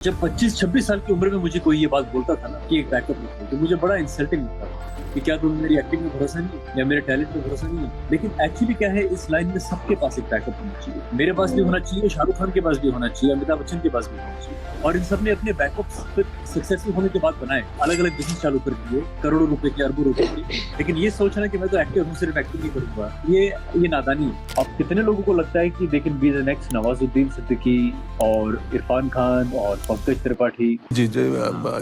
जब 25-26 साल की उम्र में मुझे कोई ये बात बोलता था ना कि एक बैकअप रखो, तो मुझे बड़ा इंसल्टिंग लगता था कि क्या तुम्हें मेरी एक्टिंग में भरोसा नहीं है या मेरे टैलेंट में भरोसा नहीं है। लेकिन एक्चुअली क्या है, इस लाइन में सबके पास एक बैकअप होना चाहिए। मेरे पास भी होना चाहिए, शाहरुख खान के पास भी होना चाहिए, अमिताभ बच्चन के पास भी होना चाहिए। और इन सब ने अपने बैकअप सक्सेसफुल होने के बाद बनाए, अलग अलग बिजनेस चालू कर दिए, करोड़ों रुपए के, अरबों रुपए के। लेकिन ये सोचना कि मैं तो एक्टर हूँ, सिर्फ एक्टिंग ही करूंगा, ये नादानी है। अब कितने लोगों को लगता है कि they can be the next Nawazuddin Siddiqui और इरफान खान और पंकज त्रिपाठी। जी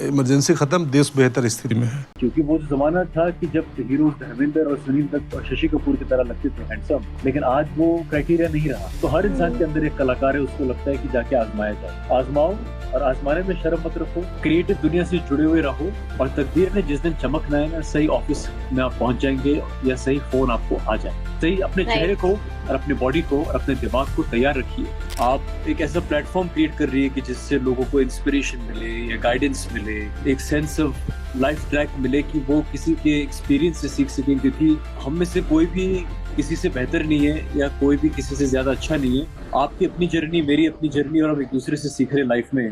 इमरजेंसी खत्म, देश बेहतर स्थिति में है। क्योंकि वो जमाना था कि जब हीरो धर्मेंद्र और सुनील दत्त और शशि कपूर की तरह लगते थे हैंडसम, लेकिन आज वो क्राइटेरिया नहीं रहा। तो हर इंसान के अंदर एक कलाकार है, उसको लगता है कि जाके आजमाया जाए। आजमाओ और आजमाने में शर्म मत रखो, क्रिएटिव दुनिया से जुड़े हुए रहो, और तकदीर ने जिस दिन चमकना है ना, सही ऑफिस में आप पहुंच जाएंगे या सही फोन आपको आ जाए। सही अपने चेहरे को और अपने बॉडी को और अपने दिमाग को तैयार रखिए। आप एक ऐसा प्लेटफॉर्म क्रिएट कर रही है कि जिससे लोगों को इंस्पिरेशन मिले या गाइडेंस मिले, एक सेंस ऑफ लाइफ ट्रैक मिले कि वो किसी के एक्सपीरियंस से सीख सकें। क्योंकि हम में से कोई भी किसी से बेहतर नहीं है या कोई भी किसी से ज्यादा अच्छा नहीं है। आपकी अपनी जर्नी, मेरी अपनी जर्नी, और हम एक दूसरे से सीख रहे लाइफ में।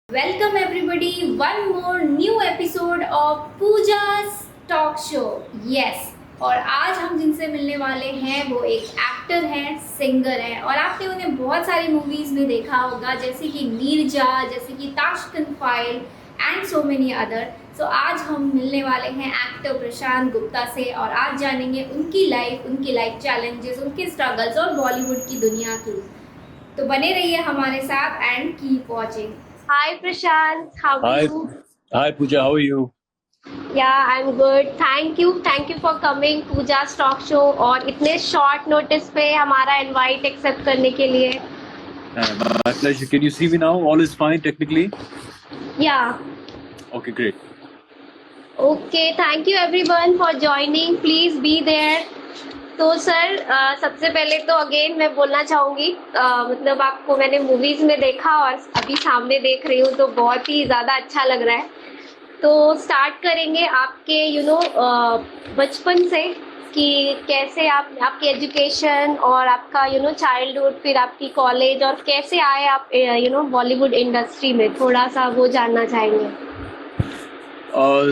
Welcome everybody, one more new episode of Pooja's talk show. Yes, और आज हम जिनसे मिलने वाले हैं वो एक एक्टर हैं, सिंगर हैं, और आपने उन्हें बहुत सारी मूवीज़ में देखा होगा, जैसे कि नीरजा, जैसे कि Tashkent file and so many other. So आज हम मिलने वाले हैं एक्टर प्रशांत गुप्ता से, और आज जानेंगे उनकी लाइफ चैलेंजेस, उनके स्ट्रगल्स और बॉलीवुड की दुनिया की। तो बने रहिए हमारे साथ and keep watching. Hi Prashant, how are you? Hi Pooja, how are you? Yeah, I'm good. Thank you for coming Pooja's talk show और इतने short notice पे हमारा invite accept करने के लिए। My pleasure. Can you see me now? All is fine technically? Yeah. Okay, great. Okay, thank you everyone for joining. Please be there. तो sir, सबसे पहले तो अगेन मैं बोलना चाहूँगी, मतलब आपको मैंने मूवीज़ में देखा और अभी सामने देख रही हूँ तो बहुत ही ज़्यादा अच्छा लग रहा है। तो स्टार्ट करेंगे आपके बचपन से कि कैसे आपकी एजुकेशन और आपका चाइल्डहुड, फिर आपकी कॉलेज, और कैसे आए आप बॉलीवुड इंडस्ट्री में, थोड़ा सा वो जानना चाहेंगे।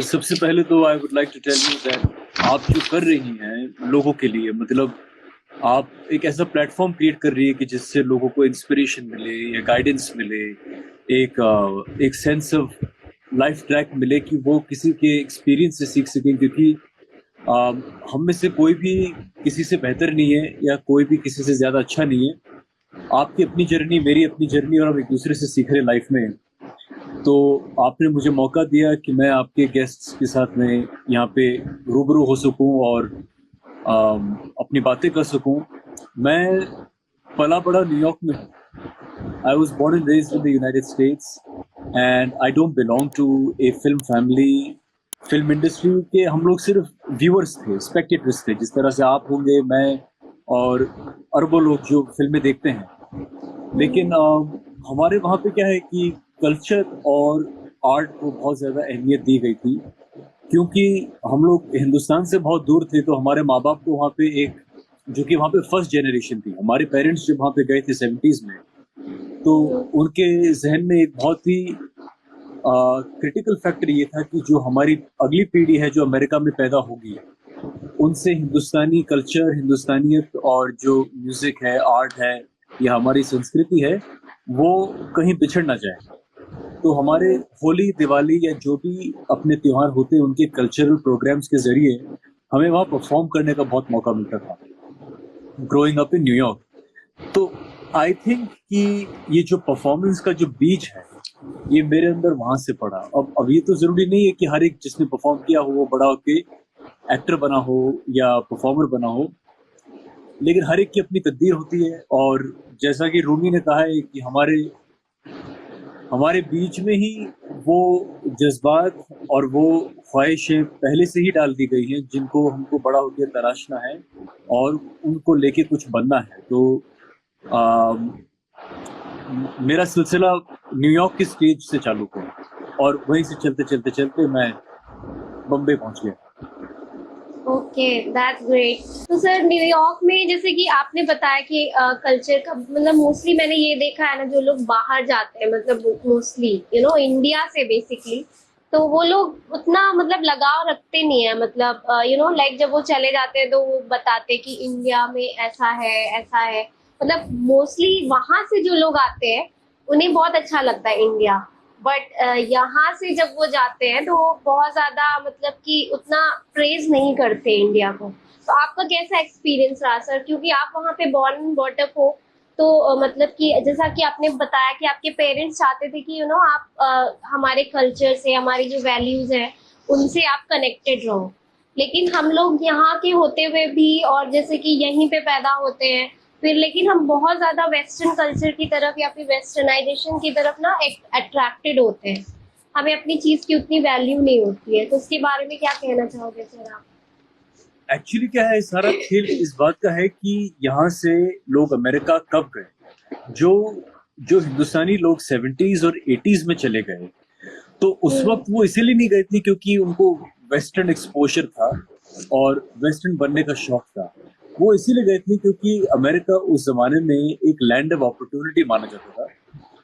सबसे पहले तो I would like to tell you that आप जो कर रही हैं लोगों के लिए, मतलब आप एक ऐसा प्लेटफॉर्म क्रिएट कर रही है कि जिससे लोगों को इंस्पिरेशन मिले या गाइडेंस मिले, एक सेंस ऑफ लाइफ ट्रैक मिले कि वो किसी के एक्सपीरियंस से सीख सकें। क्योंकि हम में से कोई भी किसी से बेहतर नहीं है या कोई भी किसी से ज़्यादा अच्छा नहीं है। आपकी अपनी जर्नी, मेरी अपनी जर्नी, और हम एक दूसरे से सीख रहे लाइफ में। तो आपने मुझे मौका दिया कि मैं आपके गेस्ट्स के साथ में यहाँ पे रूबरू हो सकूं और अपनी बातें कर सकूं। मैं पला बड़ा न्यूयॉर्क में हूँ। I was born and raised in the United States and I don't belong to a film family. Film industry के हम लोग सिर्फ व्यूअर्स थे, स्पेक्टेटर्स थे, जिस तरह से आप होंगे, मैं और अरबों लोग जो फिल्में देखते हैं। लेकिन हमारे वहाँ पे क्या है कि कल्चर और आर्ट को बहुत ज़्यादा अहमियत दी गई थी। क्योंकि हम लोग हिंदुस्तान से बहुत दूर थे, तो हमारे माँ बाप को वहाँ पे एक, जो कि वहाँ पे फर्स्ट जनरेशन थी, हमारे पेरेंट्स जब वहाँ पे गए थे 70s में, तो उनके जहन में एक बहुत ही क्रिटिकल फैक्टर ये था कि जो हमारी अगली पीढ़ी है जो अमेरिका में पैदा होगी, उनसे हिंदुस्तानी कल्चर, हिंदुस्तानियत और जो म्यूज़िक है, आर्ट है या हमारी संस्कृति है, वो कहीं बिछड़ ना जाए। तो हमारे होली, दिवाली या जो भी अपने त्योहार होते हैं, उनके कल्चरल प्रोग्राम्स के जरिए हमें वहाँ परफॉर्म करने का बहुत मौका मिलता था, ग्रोइंग अप इन न्यूयॉर्क। तो आई थिंक कि ये जो परफॉर्मेंस का जो बीज है, ये मेरे अंदर वहाँ से पड़ा। अब ये तो ज़रूरी नहीं है कि हर एक जिसने परफॉर्म किया हो वो बड़ा होके एक्टर बना हो या परफॉर्मर बना हो, लेकिन हर एक की अपनी तकदीर होती है। और जैसा कि रूमी ने कहा है कि हमारे बीच में ही वो जज्बात और वो ख्वाहिशें पहले से ही डाल दी गई हैं, जिनको हमको बड़ा होकर तराशना है और उनको लेके कुछ बनना है। तो मेरा सिलसिला न्यूयॉर्क की स्टेज से चालू हुआ और वहीं से चलते चलते मैं बम्बई पहुंच गया। Okay, that's great. तो सर न्यूयॉर्क में जैसे कि आपने बताया कि कल्चर का मतलब मोस्टली मैंने ये देखा है ना, जो लोग बाहर जाते हैं मतलब मोस्टली इंडिया से बेसिकली, तो वो लोग उतना मतलब लगाव रखते नहीं है, मतलब लाइक जब वो चले जाते हैं तो वो बताते कि इंडिया में ऐसा है, मतलब मोस्टली वहां से जो लोग आते हैं उन्हें बहुत अच्छा लगता है इंडिया, बट यहाँ से जब वो जाते हैं तो वो बहुत ज्यादा मतलब कि उतना प्रेज नहीं करते इंडिया को। तो आपका कैसा एक्सपीरियंस रहा सर, क्योंकि आप वहाँ पे बॉर्न बॉटअप हो, तो मतलब कि जैसा कि आपने बताया कि आपके पेरेंट्स चाहते थे कि आप हमारे कल्चर से, हमारी जो वैल्यूज हैं उनसे आप कनेक्टेड रहो, लेकिन हम लोग यहाँ के होते हुए भी और जैसे कि यहीं पे पैदा होते हैं फिर, लेकिन हम बहुत ज्यादा वेस्टर्न कल्चर की तरफ या फिर वेस्टर्नाइजेशन की तरफ ना अट्रैक्टेड होते हैं, हमें अपनी चीज की उतनी वैल्यू नहीं होती है। तो उसके बारे में क्या कहना चाहोगे सर आप? एक्चुअली क्या है, सारा खेल इस बात का है कि यहाँ से लोग अमेरिका कब गए। जो जो हिंदुस्तानी लोग 70s और 80s में चले गए, तो उस वक्त वो इसीलिए नहीं गए थे क्योंकि उनको वेस्टर्न एक्सपोजर था और वेस्टर्न बनने का शौक था। वो इसीलिए गए थे क्योंकि अमेरिका उस जमाने में एक लैंड ऑफ अपॉर्चुनिटी माना जाता था।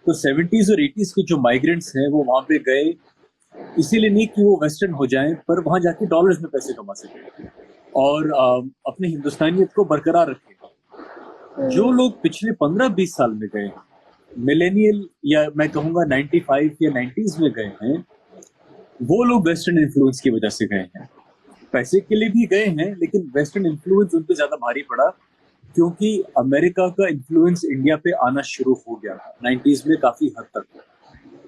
तो 70s और 80s के जो माइग्रेंट्स हैं वो वहां पे गए इसीलिए नहीं कि वो वेस्टर्न हो जाएं, पर वहां जाके डॉलर्स में पैसे कमा सके और अपनी हिंदुस्तानियत को बरकरार रखे। जो लोग पिछले 15-20 साल में गए, मिलेनियल या मैं कहूंगा 95 या 90s में गए हैं, वो लोग वेस्टर्न इन्फ्लुएंस की वजह से गए हैं। पैसे के लिए भी गए हैं, लेकिन वेस्टर्न इन्फ्लुएंस उन पे ज्यादा भारी पड़ा क्योंकि अमेरिका का इन्फ्लुएंस इंडिया पे आना शुरू हो गया था 90s में काफी हद तक।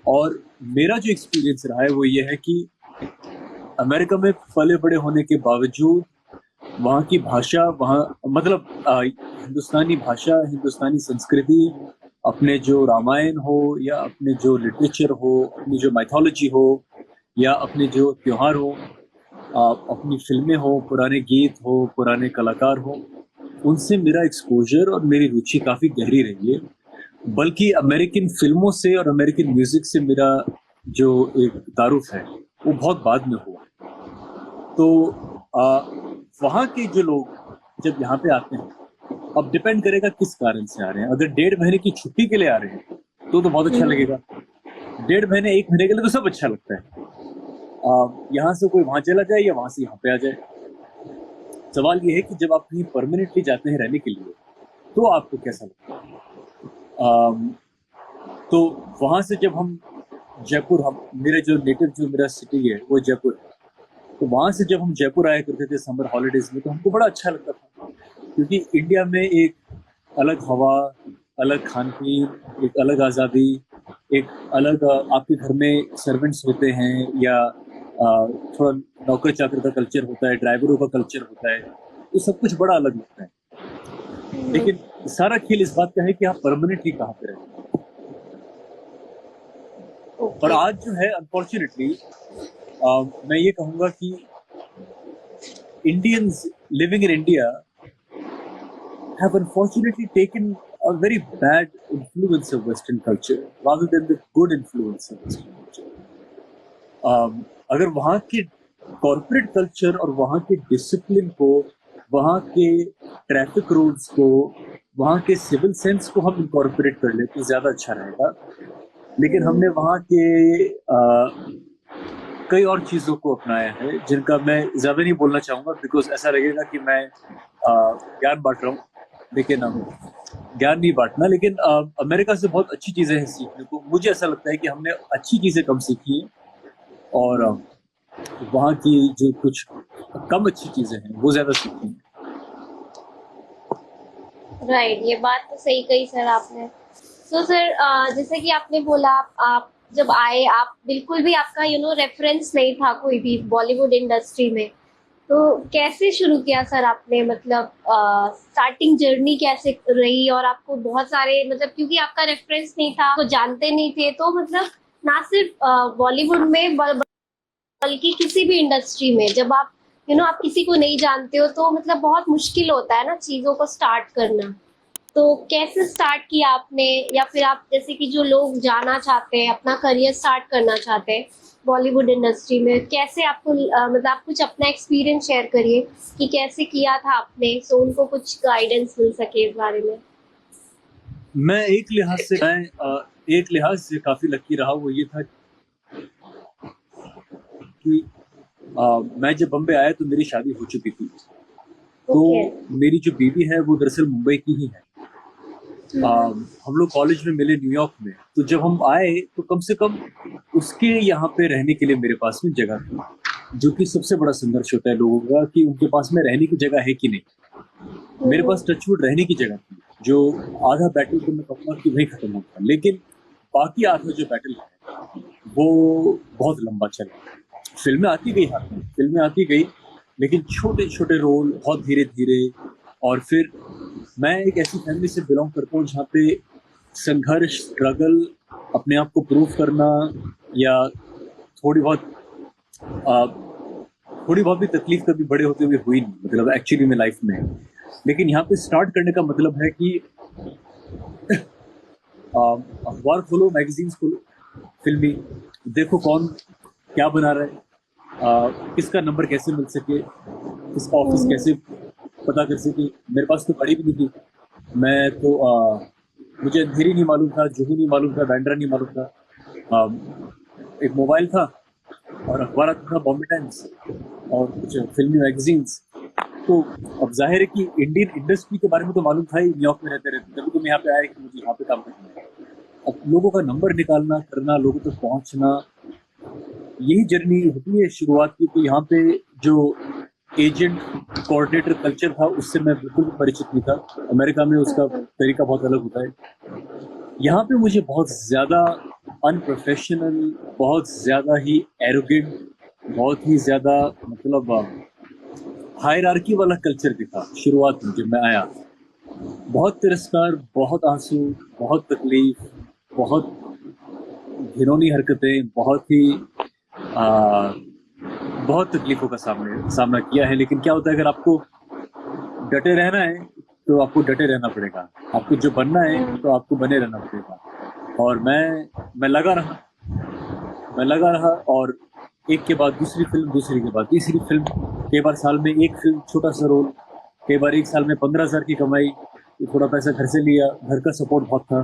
और मेरा जो एक्सपीरियंस रहा है वो ये है कि अमेरिका में पले बड़े होने के बावजूद वहाँ की भाषा, वहाँ मतलब हिंदुस्तानी भाषा, हिंदुस्तानी संस्कृति, अपने जो रामायण हो या अपने जो लिटरेचर हो, अपनी जो माइथोलॉजी हो या अपने जो त्योहार हो, अपनी फिल्में हो, पुराने गीत हो, पुराने कलाकार हो, उनसे मेरा एक्सपोजर और मेरी रुचि काफ़ी गहरी रही है। बल्कि अमेरिकन फिल्मों से और अमेरिकन म्यूजिक से मेरा जो एक तारुफ है वो बहुत बाद में हुआ। तो वहाँ के जो लोग जब यहाँ पे आते हैं, अब डिपेंड करेगा किस कारण से आ रहे हैं। अगर 1.5 महीने की छुट्टी के लिए आ रहे हैं तो बहुत अच्छा लगेगा। 1.5 महीने 1 महीने के लिए तो सब अच्छा लगता है। यहाँ से कोई वहाँ चला जाए या वहाँ से यहाँ पे आ जाए। सवाल ये है कि जब आप कहीं परमानेंटली जाते हैं रहने के लिए तो आपको कैसा लगता है। तो वहाँ से जब हम जयपुर, हम मेरा जो नेटिव जो मेरा सिटी है वो जयपुर है, तो वहाँ से जब हम जयपुर आया करते थे समर हॉलीडेज में तो हमको बड़ा अच्छा लगता था क्योंकि इंडिया में एक अलग हवा, अलग खान पीन, एक अलग आज़ादी, एक अलग आपके घर में सर्वेंट्स होते हैं या थोड़ा नौकर चाकर का कल्चर होता है, ड्राइवरों का कल्चर होता है, तो सब कुछ बड़ा अलग लगता है। लेकिन सारा खेल इस बात का है कि आप परमानेंटली कहाँ पे रहते हैं। और आज जो है अनफॉर्चुनेटली मैं ये कहूँगा कि Indians living in India have unfortunately taken a very bad influence of Western culture rather than the good influence of Western culture. अगर वहाँ के कॉर्पोरेट कल्चर और वहाँ के डिसिप्लिन को, वहाँ के ट्रैफिक रूल्स को, वहाँ के सिविल सेंस को हम इनकॉर्पोरेट कर ले तो ज़्यादा अच्छा रहेगा। लेकिन हमने वहाँ के कई और चीज़ों को अपनाया है जिनका मैं ज़्यादा नहीं बोलना चाहूँगा बिकॉज ऐसा लगेगा कि मैं ज्ञान बांट रहा हूँ, लेकिन ज्ञान नहीं बांटना। लेकिन अमेरिका से बहुत अच्छी चीज़ें हैं सीखने को। मुझे ऐसा लगता है कि हमने अच्छी चीज़ें कम सीखी हैं और वहाँ की जो कुछ कम अच्छी चीज़ें हैं वो ज़्यादा सीखी हैं। राइट, ये बात तो सही कही सर आपने। तो सर जैसे कि आपने बोला आप जब आए, आप बिल्कुल भी आपका रेफरेंस नहीं था कोई भी बॉलीवुड इंडस्ट्री में, तो कैसे शुरू किया सर आपने, मतलब स्टार्टिंग जर्नी कैसे रही? और आपको बहुत सारे मतलब क्योंकि आपका रेफरेंस नहीं था, तो जानते नहीं थे, तो मतलब ना सिर्फ बॉलीवुड में बल्कि किसी भी इंडस्ट्री में जब आप आप किसी को नहीं जानते हो तो मतलब बहुत मुश्किल होता है ना चीज़ों को स्टार्ट करना। तो कैसे स्टार्ट किया आपने, या फिर आप जैसे कि जो लोग जाना चाहते हैं, अपना करियर स्टार्ट करना चाहते हैं बॉलीवुड इंडस्ट्री में, कैसे आपको मतलब आप कुछ अपना एक्सपीरियंस शेयर करिए कि कैसे किया था आपने, सो उनको कुछ गाइडेंस मिल सके इस बारे में। मैं एक लिहाज से काफी लकी रहा। वो ये था कि मैं जब बम्बे आया तो मेरी शादी हो चुकी थी। तो मेरी जो बीवी है वो दरअसल मुंबई की ही है। हम लोग कॉलेज में मिले न्यूयॉर्क में। तो जब हम आए तो कम से कम उसके यहाँ पे रहने के लिए मेरे पास में जगह थी, जो कि सबसे बड़ा संघर्ष होता है लोगों का कि उनके पास में रहने की जगह है कि नहीं। मेरे पास टचवुड रहने की जगह थी, जो आधा बैटल तो मैं कहूँगा कि वहीं खत्म होता, लेकिन बाकी आधा जो बैटल है वो बहुत लंबा चला। फिल्में आती गई हाथ में, फिल्में आती गई, लेकिन छोटे छोटे रोल बहुत धीरे धीरे। और फिर मैं एक ऐसी फैमिली से बिलोंग करता हूँ जहाँ पे संघर्ष, स्ट्रगल, अपने आप को प्रूव करना या थोड़ी बहुत भी तकलीफ कभी बड़े होते हुए हुई नहीं, मतलब एक्चुअली में लाइफ में। लेकिन यहाँ पे स्टार्ट करने का मतलब है कि अखबार खोलो, मैगजीन्स खोलो, फिल्मी देखो कौन क्या बना रहा है, किसका नंबर कैसे मिल सके, किसका ऑफिस कैसे पता कर सके। मेरे पास तो पढ़ी भी नहीं थी। मैं तो मुझे अंधेरी नहीं मालूम था, जुहू नहीं मालूम था, बैंड्रा नहीं मालूम था। एक मोबाइल था और अखबार आता था, बॉम्बे टाइम्स और कुछ फिल्मी मैगजीन्स। तो अब जाहिर है कि इंडियन इंडस्ट्री के बारे में तो मालूम था ही, न्यूयॉर्क में रहते रहते, तभी तो मैं यहाँ पे आया कि मुझे यहाँ पे काम करना है। अब लोगों का नंबर निकालना, करना, लोगों तक पहुँचना, यही जर्नी होती है शुरुआत की। तो यहाँ पे जो एजेंट कोऑर्डिनेटर कल्चर था उससे मैं बिल्कुल परिचित नहीं था। अमेरिका में उसका तरीका बहुत अलग होता है। यहाँ पे मुझे बहुत ज़्यादा अनप्रोफेशनल, बहुत ज़्यादा ही एरोगेंट, बहुत ही ज़्यादा मतलब हायरार्की वाला कल्चर दिखा शुरुआत में जब मैं आया। बहुत तिरस्कार, बहुत आंसू, बहुत तकलीफ, बहुत घिनौनी हरकतें, बहुत तकलीफों का सामना किया है। लेकिन क्या होता है, अगर आपको डटे रहना है तो आपको डटे रहना पड़ेगा, आपको जो बनना है तो आपको बने रहना पड़ेगा। और मैं लगा रहा और एक के बाद दूसरी फिल्म, दूसरी के बाद तीसरी फिल्म, कई बार साल में एक फिल्म, छोटा सा रोल, कई बार एक साल में 15,000 की कमाई, तो थोड़ा पैसा घर से लिया, घर का सपोर्ट बहुत था।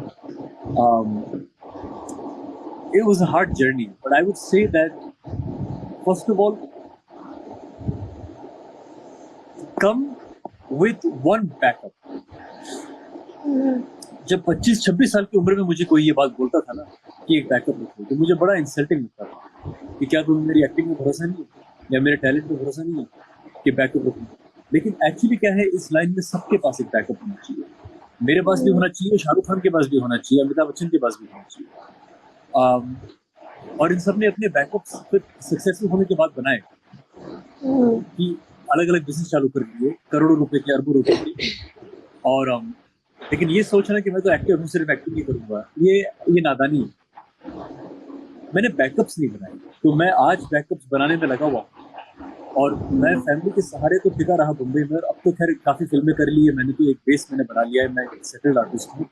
It was a hard journey, but I would say that first of all, come with one backup. जब 25-26 साल की उम्र में मुझे कोई ये बात बोलता था ना कि एक बैकअप रखो, तो मुझे बड़ा इंसल्टिंग लगता था कि क्या तुम्हें मेरी एक्टिंग में भरोसा नहीं है या मेरे टैलेंट में भरोसा नहीं है कि बैकअप रखूं। लेकिन एक्चुअली क्या है, इस लाइन में सबके पास एक बैकअप होना चाहिए। मेरे पास भी होना चाहिए, शाहरुख खान के पास भी होना चाहिए, अमिताभ बच्चन के पास भी होना चाहिए। और इन सब ने अपने बैकअप सक्सेसफुल होने के बाद बनाए कि अलग अलग बिजनेस चालू कर दिए, करोड़ों रुपए के, अरबों रुपए के। और लेकिन ये सोचना कि मैं तो एक्टर हूँ, सिर्फ एक्टिंग नहीं करूंगा, ये नादानी है। मैंने बैकअप्स नहीं बनाए, तो मैं आज बैकअप्स बनाने में लगा हुआ। और मैं फैमिली के सहारे तो टिका रहा मुंबई में। अब तो खैर काफ़ी फिल्में कर ली है मैंने, तो एक बेस मैंने बना लिया है, मैं एक सेटल्ड आर्टिस्ट हूँ।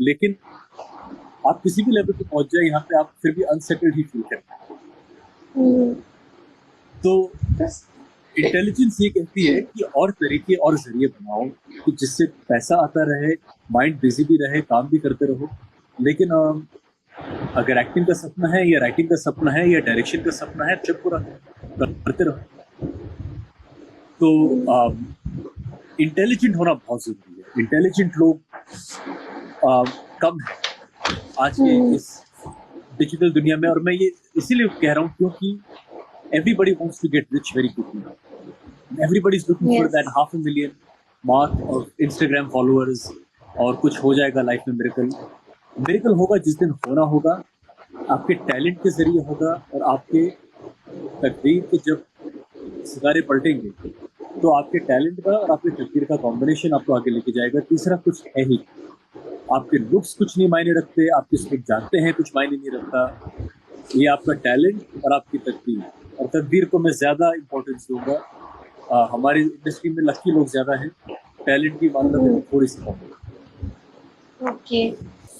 लेकिन आप किसी भी लेवल पे पहुंच जाए, यहाँ पे आप फिर भी अनसेटल्ड ही फील करते हैं। तो इंटेलिजेंस ये कहती है कि और तरीके और जरिए बनाओ कि जिससे पैसा आता रहे, माइंड बिजी भी रहे, काम भी करते रहो। लेकिन अगर एक्टिंग का सपना है या राइटिंग का सपना है या डायरेक्शन का सपना है, जब पूरा करते रहो। तो इंटेलिजेंट होना बहुत जरूरी है। इंटेलिजेंट लोग कम है आज के इस डिजिटल दुनिया में। और मैं ये इसीलिए कह रहा हूँ क्योंकि everybody wants to get rich very quickly. Everybody is looking for that 500,000 mark of Instagram followers, और कुछ हो जाएगा लाइफ में मिरेकल होगा जिस दिन होना होगा, आपके टैलेंट के जरिए होगा। और आपके तकदीर के जब सितारे पलटेंगे तो आपके टैलेंट का और आपके तकदीर का कॉम्बिनेशन आपको आगे लेके जाएगा। तीसरा कुछ है ही, आपके लुक्स कुछ नहीं मायने रखते, आप किस लोग जानते हैं कुछ मायने नहीं रखता। ये आपका टैलेंट और आपकी तकदीर, और तकदीर को मैं ज़्यादा इम्पोर्टेंस दूंगा। हमारी इंडस्ट्री में लकी लोग ज़्यादा हैं, टैलेंट की मात्रा में थोड़ी सी कम है। ओके।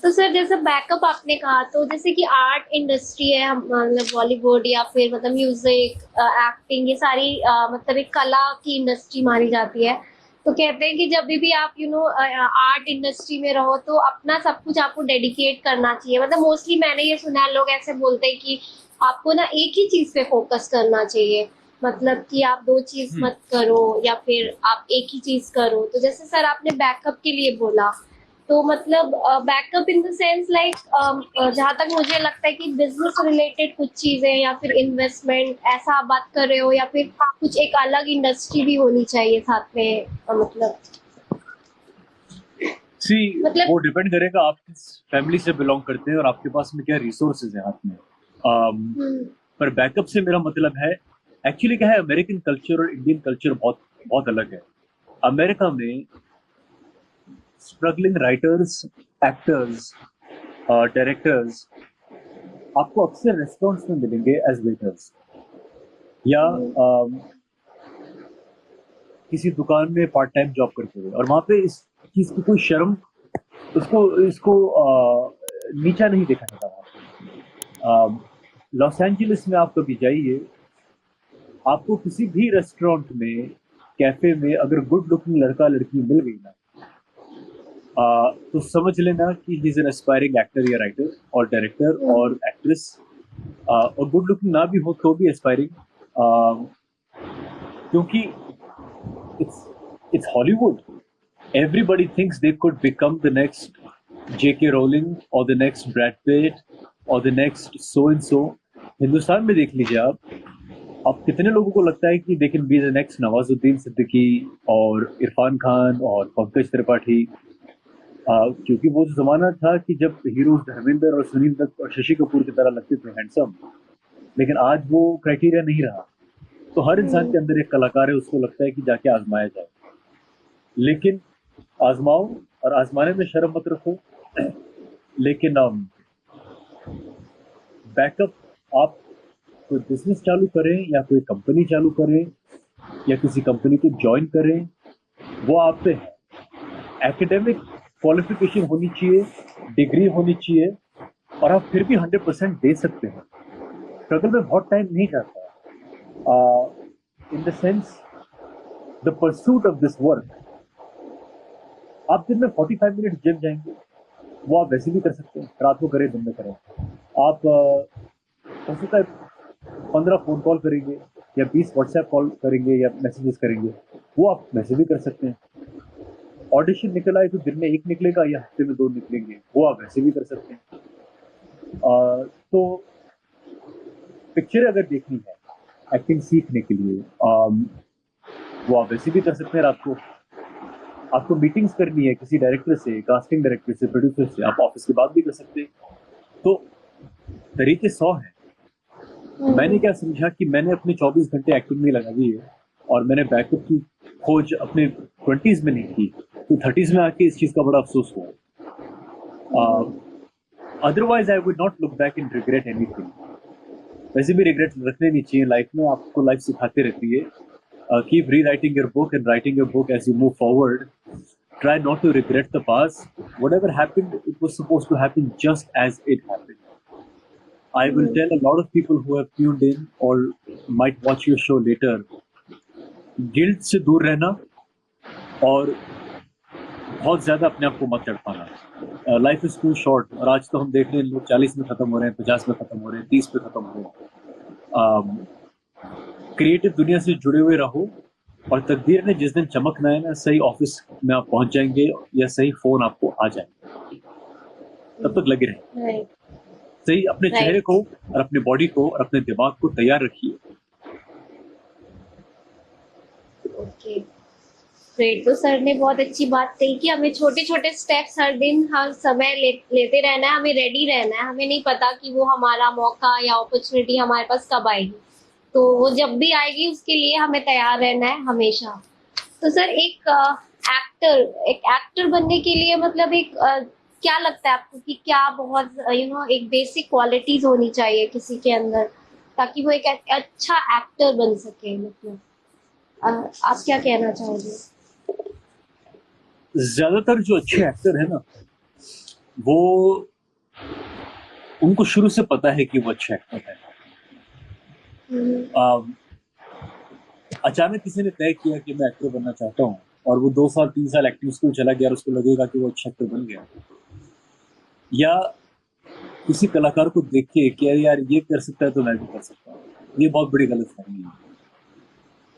तो सर जैसे बैकअप आपने कहा, तो जैसे कि आर्ट इंडस्ट्री है, मतलब बॉलीवुड या फिर मतलब म्यूजिक, एक्टिंग, ये सारी मतलब एक कला की इंडस्ट्री मानी जाती है। तो कहते हैं कि जब भी आप आर्ट इंडस्ट्री में रहो तो अपना सब कुछ आपको डेडिकेट करना चाहिए। मतलब मोस्टली मैंने ये सुना है, लोग ऐसे बोलते हैं कि आपको ना एक ही चीज पे फोकस करना चाहिए, मतलब कि आप दो चीज मत करो या फिर आप एक ही चीज करो। तो जैसे सर आपने बैकअप के लिए बोला, तो मतलब backup in the sense like, जहाँ तक मुझे लगता है कि बिजनेस रिलेटेड कुछ चीजें या फिर इन्वेस्टमेंट, ऐसा आप बात कर रहे हो, या फिर कुछ एक अलग इंडस्ट्री भी होनी चाहिए साथ में, मतलब वो डिपेंड करेगा आप किस फैमिली से बिलोंग करते हैं और आपके पास में क्या रिसोर्सेज है हाथ में। पर बैकअप से मेरा मतलब है, एक्चुअली क्या है, अमेरिकन कल्चर और इंडियन कल्चर बहुत बहुत अलग है। अमेरिका में स्ट्रगलिंग राइटर्स, एक्टर्स, डायरेक्टर्स आपको अक्सर रेस्टोरेंट्स में मिलेंगे एज वेटर्स, या किसी दुकान में पार्ट टाइम जॉब करते हुए, और वहां पे इस चीज की कोई शर्म, इसको नीचा नहीं देखा जाता वहां पे। लॉस एंजलिस में आप कभी जाइए, आपको किसी भी रेस्टोरेंट में, कैफे में अगर गुड लुकिंग लड़का लड़की मिल गई ना, तो समझ लेना कि he is an aspiring actor या राइटर और डायरेक्टर और एक्ट्रेस, और गुड लुकिंग ना भी हो तो भी एस्पायरिंग, क्योंकि it's Hollywood. Everybody thinks they could become the next J.K. Rowling or the next Brad Pitt or the next so and so. Hindustan में देख लीजिए आप कितने लोगों को लगता है कि they can be the next Nawazuddin Siddiqui और इरफान खान और पंकज त्रिपाठी, क्योंकि वो जो जमाना था कि जब हीरोज धर्मेंद्र और सुनील दत्त और शशि कपूर की तरह लगते थे हैंडसम, लेकिन आज वो क्राइटेरिया नहीं रहा। तो हर इंसान के अंदर एक कलाकार है, उसको लगता है कि जाके आजमाया जाए, लेकिन आजमाओ और आजमाने में शर्म मत रखो। लेकिन बैकअप, आप कोई बिजनेस चालू करें या कोई कंपनी चालू करें या किसी कंपनी को ज्वाइन करें, वो आप पे है। एकेडमिक क्वालिफिकेशन होनी चाहिए, डिग्री होनी चाहिए, और आप फिर भी 100% दे सकते हैं। स्ट्रगल में बहुत टाइम नहीं जाता। In the sense, the pursuit of this work, आप दिन में 45 मिनट जिम जाएंगे, वो आप वैसे भी कर सकते हैं, रात को करें दिन में करें। आप हो सकता है 15 फोन कॉल करेंगे या 20 व्हाट्सएप कॉल करेंगे या मैसेजेस करेंगे, वो आप वैसे भी कर सकते हैं। ऑडिशन निकला है तो दिन में 1 निकलेगा या हफ्ते में 2 निकलेंगे, वो आप वैसे भी कर सकते हैं। तो पिक्चर अगर देखनी है एक्टिंग सीखने के लिए, वो आप वैसे भी कर सकते हैं रात को। आपको मीटिंग्स करनी है किसी डायरेक्टर से, कास्टिंग डायरेक्टर से, प्रोड्यूसर से, आप ऑफिस के बाद भी कर सकते हैं। तो तरीके 100 हैं। मैंने क्या समझा कि मैंने अपने 24 घंटे एक्टिंग में लगा दिए और मैंने बैकअप की खोज अपने 20s में नहीं की, तो 30s में आके इस चीज का बड़ा अफसोस हुआ। Otherwise I would not look back and regret anything. वैसे भी रिग्रेट रखने नहीं चाहिए लाइफ में, आपको लाइफ सिखाती रहती है। Keep rewriting your book and writing your book as you move forward. Try not to regret the past. Whatever happened, it was supposed to happen just as it happened. I will tell a lot of people who have tuned in or might watch your show later, guilt से दूर रहना और बहुत ज़्यादा अपने आप को मत तड़पाना। लाइफ इज टू शॉर्ट, और आज तो हम देख रहे हैं लोग 40 में ख़त्म हो रहे हैं, 50 में ख़त्म हो रहे हैं, 30 पे ख़त्म हो रहे हैं। क्रिएटिव दुनिया से जुड़े हुए रहो, और तकदीर ने जिस दिन चमकना है ना, सही ऑफिस में आप पहुंच जाएंगे या सही फोन आपको आ जाएंगे, तब तक लगे रहें। सही अपने चेहरे को और अपने बॉडी को और अपने दिमाग को तैयार रखिए। Okay, great. तो सर ने बहुत अच्छी बात कही कि हमें छोटे छोटे स्टेप्स हर दिन, हर समय लेते रहना है, हमें रेडी रहना है। हमें नहीं पता कि वो हमारा मौका या अपॉर्चुनिटी हमारे पास कब आएगी, तो वो जब भी आएगी उसके लिए हमें तैयार रहना है हमेशा। तो सर एक एक्टर बनने के लिए मतलब क्या लगता है आपको कि क्या बहुत एक बेसिक क्वालिटीज होनी चाहिए किसी के अंदर, ताकि वो एक अच्छा एक्टर बन सके? मतलब आप क्या कहना चाहोगे? ज्यादातर जो अच्छे एक्टर है ना, वो उनको शुरू से पता है कि वो अच्छे एक्टर है। हम्म, अचानक किसी ने तय किया कि मैं एक्टर बनना चाहता हूँ, और वो 2 साल 3 साल एक्टिंग स्कूल चला गया और उसको लगेगा कि वो अच्छा एक्टर बन गया, या किसी कलाकार को देख के कि अरे यार ये कर सकता है तो मैं भी कर सकता हूँ, ये बहुत बड़ी गलतफहमी है।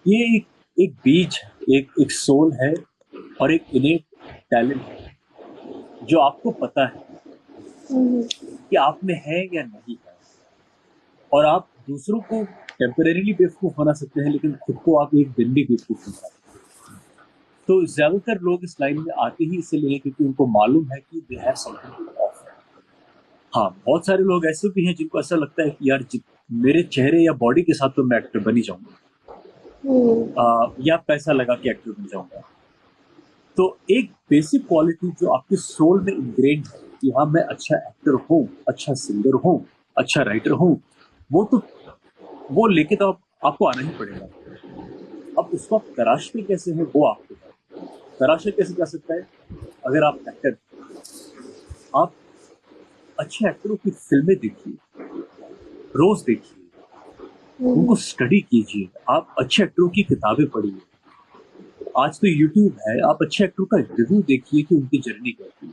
ये एक बीज है, एक सोल है और एक इनेट टैलेंट है जो आपको पता है हम्म, कि आप में है या नहीं है, और आप दूसरों को टेम्परेरीली बेवकूफ बना सकते हैं, लेकिन खुद को आप एक दिन भी बेवकूफ नहीं बना सकते। तो ज्यादातर लोग इस लाइन में आते ही इसलिए क्योंकि उनको मालूम है कि they have something to offer. हाँ, बहुत सारे लोग ऐसे भी हैं जिनको ऐसा लगता है कि यार मेरे चेहरे या बॉडी के साथ तो मैं एक्टर बन ही जाऊंगा, या पैसा लगा के एक्टर बन जाऊंगा। तो एक बेसिक क्वालिटी जो आपके सोल में इनग्रेन्ड है कि हाँ मैं अच्छा एक्टर हूँ, अच्छा सिंगर हूँ, अच्छा राइटर हूँ, वो लेके तो आपको आना ही पड़ेगा। अब उसको आप तराशते कैसे हैं वो आपको तराशा कैसे जा सकता है। अगर आप एक्टर, आप अच्छे एक्टरों की फिल्में देखिए, रोज देखिए, उनको स्टडी कीजिए, आप अच्छे एक्टरों की किताबें पढ़िए। आज तो यूट्यूब है, आप अच्छे एक्टर का रिव्यू देखिए कि उनकी जर्नी कैसी है।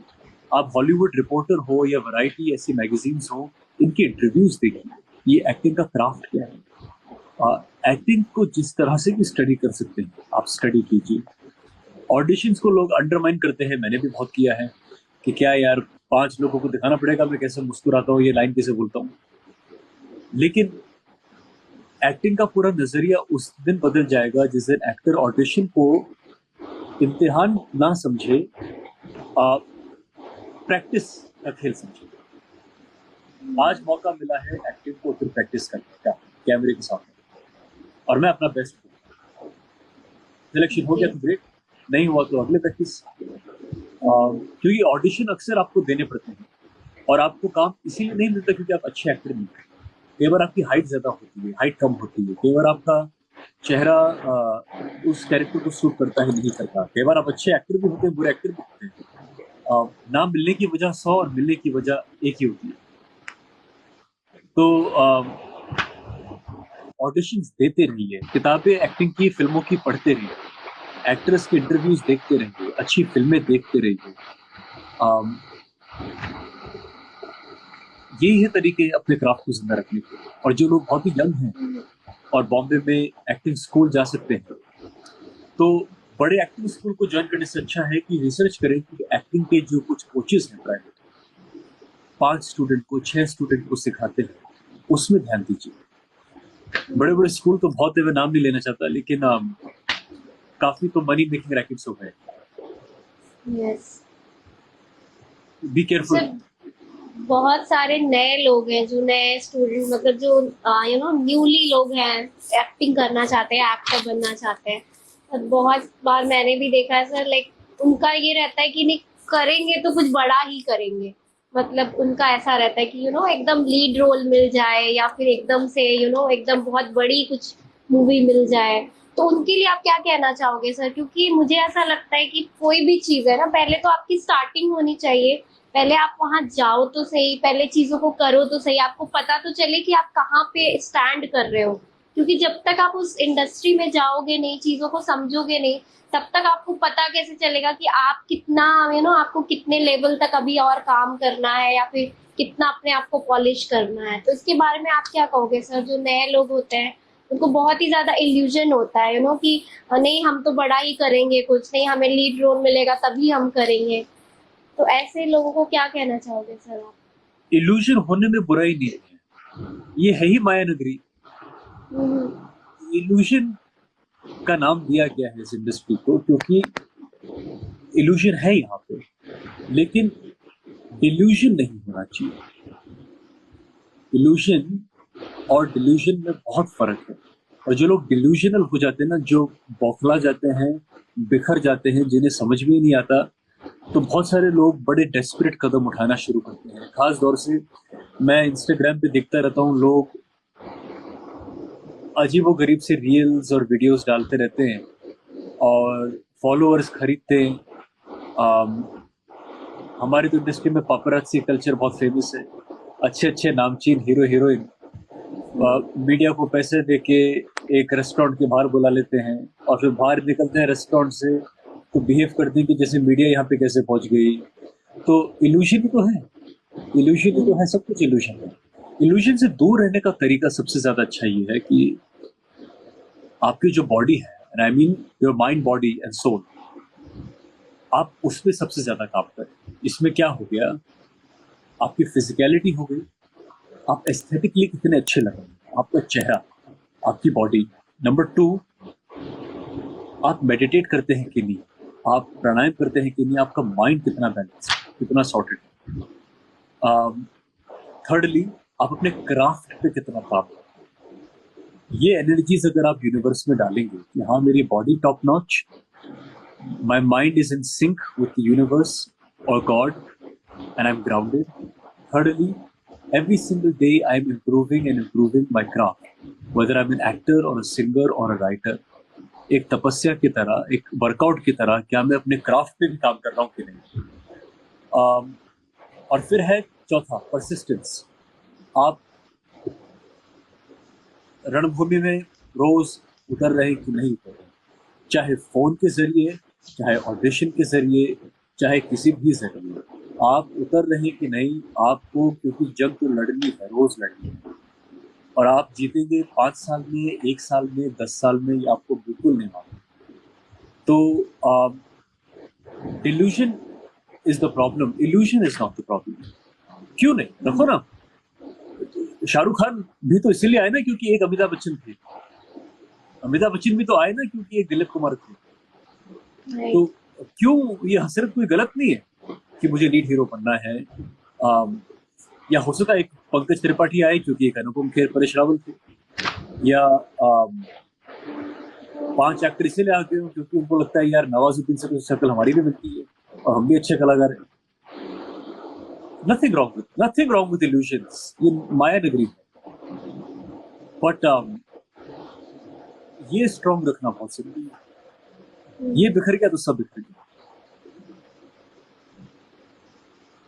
आप हॉलीवुड रिपोर्टर हो या वैरायटी ऐसी मैगजीन्स हो, इनके इंटरव्यूज देखिए, ये एक्टिंग का क्राफ्ट क्या है। एक्टिंग को जिस तरह से भी स्टडी कर सकते हैं आप स्टडी कीजिए। ऑडिशंस को लोग अंडरमाइन करते हैं, मैंने भी बहुत किया है कि क्या यार 5 लोगों को दिखाना पड़ेगा मैं कैसे मुस्कुराता हूँ, ये लाइन कैसे बोलता हूँ। लेकिन एक्टिंग का पूरा नजरिया उस दिन बदल जाएगा जिस दिन एक्टर ऑडिशन को इम्तिहान ना समझे, प्रैक्टिस का खेल समझे। आज मौका मिला है एक्टिंग को फिर प्रैक्टिस करने का कैमरे के सामने, और मैं अपना बेस्ट दूँ। सिलेक्शन हो गया तो ग्रेट, नहीं हुआ तो अगले प्रैक्टिस। क्योंकि ऑडिशन अक्सर आपको देने पड़ते हैं, और आपको काम इसीलिए नहीं मिलता क्योंकि आप अच्छे एक्टर नहीं हैं। कई बार आपकी हाइट ज़्यादा होती है, हाइट कम होती है, कई बार आपका चेहरा उस कैरेक्टर को सूट करता है नहीं करता, कई बार आप अच्छे एक्टर भी होते हैं, बुरे एक्टर भी होते हैं। ना मिलने की वजह 100 और मिलने की वजह एक ही होती है। तो ऑडिशंस देते रहिए, किताबें एक्टिंग की, फिल्मों की पढ़ते रहिए, एक्टर्स के इंटरव्यूज देखते रहिए, अच्छी फिल्में देखते रहिए। यही है तरीके अपने क्राफ्ट को जिंदा रखने के। और जो लोग बहुत ही यंग हैं और बॉम्बे में एक्टिंग स्कूल जा सकते हैं, तो बड़े एक्टिंग स्कूल को ज्वाइन करने से अच्छा है कि रिसर्च करें कि एक्टिंग के जो कुछ कोचेस हैं प्राइवेट, 5 स्टूडेंट को 6 स्टूडेंट को सिखाते हैं, उसमें ध्यान दीजिए। बड़े बड़े स्कूल तो बहुत है, मैं नाम नहीं लेना चाहता, लेकिन काफी तो मनी मेकिंग रैकेट्स हो गए। Yes be careful. सर, बहुत सारे नए लोग हैं जो नए स्टूडेंट, मतलब जो न्यूली लोग हैं, एक्टिंग करना चाहते हैं, एक्टर बनना चाहते हैं। और बहुत बार मैंने भी देखा है सर, लाइक उनका ये रहता है कि नहीं करेंगे तो कुछ बड़ा ही करेंगे। मतलब उनका ऐसा रहता है कि एकदम लीड रोल मिल जाए, या फिर एकदम से एकदम बहुत बड़ी कुछ मूवी मिल जाए। तो उनके लिए आप क्या कहना चाहोगे सर? क्योंकि मुझे ऐसा लगता है कि कोई भी चीज़ है ना, पहले तो आपकी स्टार्टिंग होनी चाहिए, पहले आप वहां जाओ तो सही, पहले चीजों को करो तो सही, आपको पता तो चले कि आप कहाँ पे स्टैंड कर रहे हो। क्योंकि जब तक आप उस इंडस्ट्री में जाओगे नहीं, चीजों को समझोगे नहीं, तब तक आपको पता कैसे चलेगा कि आप कितना आपको कितने लेवल तक अभी और काम करना है, या फिर कितना अपने आप को पॉलिश करना है। तो इसके बारे में आप क्या कहोगे सर? जो नए लोग होते हैं उनको बहुत ही ज्यादा इल्यूजन होता है कि नहीं हम तो बड़ा ही करेंगे, कुछ नहीं हमें लीड रोल मिलेगा तभी हम करेंगे। तो ऐसे लोगों को क्या कहना चाहोगे सर आप? इल्यूजन होने में बुराई नहीं है, ये है ही माया नगरी। इल्यूजन का नाम दिया गया है इस इंडस्ट्री को क्योंकि इल्यूजन है यहाँ पे, लेकिन डिल्यूजन नहीं होना चाहिए। इल्यूजन और डिल्यूजन में बहुत फर्क है। और जो लोग डिल्यूजनल हो जाते हैं ना, जो बौखला जाते हैं, बिखर जाते हैं, जिन्हें समझ में ही नहीं आता, तो बहुत सारे लोग बड़े डेस्परेट कदम उठाना शुरू करते हैं। खास तौर से मैं इंस्टाग्राम पे देखता रहता हूँ, लोग अजीबोगरीब से रील्स और वीडियोस डालते रहते हैं और फॉलोअर्स खरीदते हैं हमारी तो इंडस्ट्री में पापरात्सी कल्चर बहुत फेमस है। अच्छे अच्छे नामचीन हीरो हीरोइन मीडिया को पैसे देके एक रेस्टोरेंट के बाहर बुला लेते हैं और फिर बाहर निकलते हैं रेस्टोरेंट से तो बिहेव करते हैं कि जैसे मीडिया यहाँ पे कैसे पहुंच गई। तो इल्यूशन ही तो है, इल्यूशन ही तो है, सब कुछ इल्यूशन है। इल्यूशन से दूर रहने का तरीका सबसे ज्यादा अच्छा ये है कि आपकी जो बॉडी है, and I mean your mind body and soul, आप उस पर सबसे ज्यादा काम करें। इसमें क्या हो गया, आपकी फिजिकलिटी हो गई, आप एस्थेटिकली कितने अच्छे लग रहे हैं, आपका चेहरा, आपकी बॉडी। नंबर 2, आप मेडिटेट करते हैं कि नहीं, आप प्राणायाम करते हैं कि नहीं, आपका माइंड कितना बैलेंस, कितना सॉर्टेड है। थर्डली, आप अपने क्राफ्ट पे कितना काम करते हैं। ये एनर्जीज अगर आप यूनिवर्स में डालेंगे कि हाँ मेरी body top notch, my mind is in sync with the universe or God, and I'm grounded. Thirdly, every single day I'm improving my craft, whether I'm an actor or a singer or a writer. एक तपस्या की तरह, एक workout की तरह, क्या मैं अपने क्राफ्ट पे भी काम कर रहा हूँ कि नहीं। और फिर है चौथा, परसिस्टेंस। आप रणभूमि में रोज उतर रहे कि नहीं उतर रहे, चाहे फोन के जरिए, चाहे ऑडिशन के जरिए, चाहे किसी भी जरिए, आप उतर रहे कि नहीं, आपको, क्योंकि जंग तो लड़नी है, रोज लड़नी है। और आप जीतेंगे 5 साल में, 1 साल में, 10 साल में, ये आपको बिल्कुल नहीं मालूम। तो delusion is the problem, illusion is not the problem. क्यों नहीं, रखो ना। शाहरुख खान भी तो इसीलिए आए ना क्योंकि एक अमिताभ बच्चन थे, अमिताभ बच्चन भी तो आए ना क्योंकि एक दिलीप कुमार थे। तो क्यों ये हसरत कोई गलत नहीं है कि मुझे लीड हीरो बनना है। या हो सकता है एक पंकज त्रिपाठी आए क्योंकि एक अनुपम खेर, परेश रावल थे, या 5 एक्टर इसलिए आते हो क्योंकि उनको लगता है यार नवाजुद्दीन से तो शक्ल हमारी भी मिलती है और हम भी अच्छे कलाकार हैं। नथिंग रॉन्ग विद इल्यूशंस, ये माया नगरी है। बट ये स्ट्रॉन्ग रखना बहुत जरूरी है। ये बिखर गया तो सब बिखर गया।